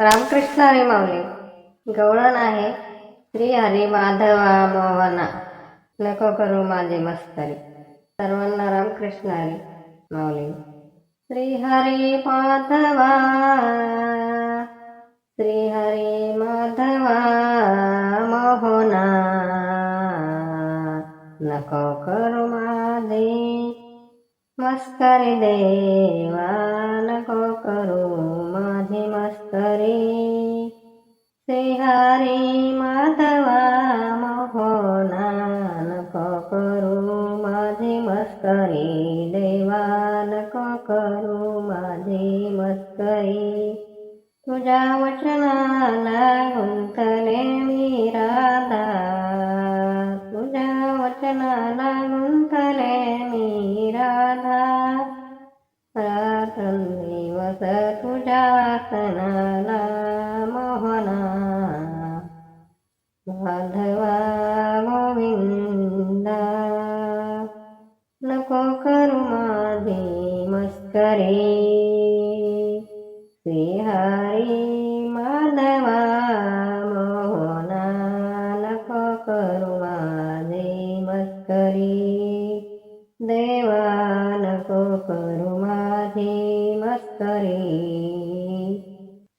रामकृष्ण हरी माऊली. गवळण आहे. श्री हरी माधवा मोहना, नको करू माझी मस्करी. सर्वांना रामकृष्ण हरी माऊली. श्री हरी माधवा, श्री हरी माधवा मोहना, नको करू माझी मस्करी देवा, नको करू माझी मस्करी. श्री हरी माधवा मोहना, नको करू माझी मस्करी देवा, नको करू माझी मस्करी. तुझ्या वचनाला गुंतले मी राधा, तुझ्या वचनाला गुंतले मी राधा. रात्रंदिवस तुझ्या सणाला मोहना, माधवा गोविंदा, नको करू माझी मस्करी. श्री हरी माधवा मोहना, नको करू माझी मस्करी देवा, नको करू माझी मस्करी.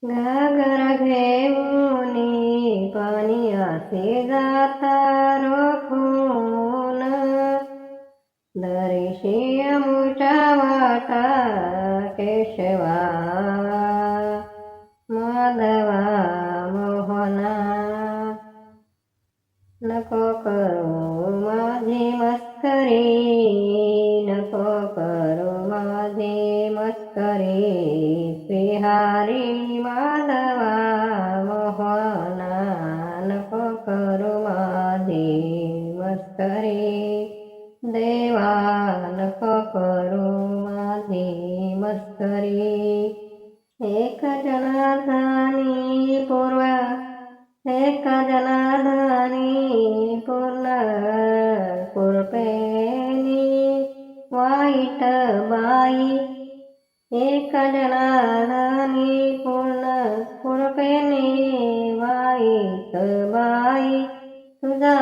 घागर घेऊन पाणी असे जाता रोखून, दरीशी अमुच्या वाटा केशवा, माधवा मोहना, नको करू माझी मस्करी, नको करू माझी मस्करी. श्री हरी माधवा मोहना, नको करू माझी मस्करी देवा, नको करू माझी मस्करी. एक जनार्दनी पूर्व, एक जनार्दनी पूर्ण कृपेनी वाईट बाई, एक जनार्दनी पूर्ण कृपेनी वाईट बाई. तुझा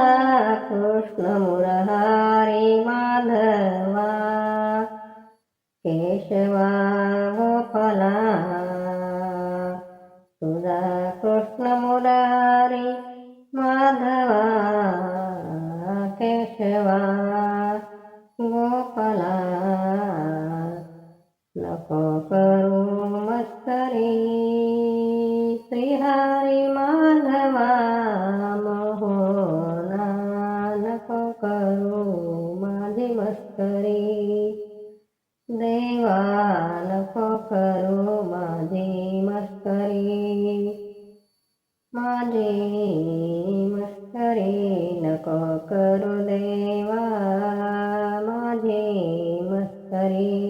कृष्ण मुरारी माधवा, केशवा गोपाला, तुझा कृष्ण मुरारी माधवा, केशवा गोपाला, नको करू मस्करी. श्री हरी माधवा मोहना, नको करू माझी मस्करी देवा, नको करू माझी मस्करी. माझी मस्करी नको करू देवा, माझी मस्करी.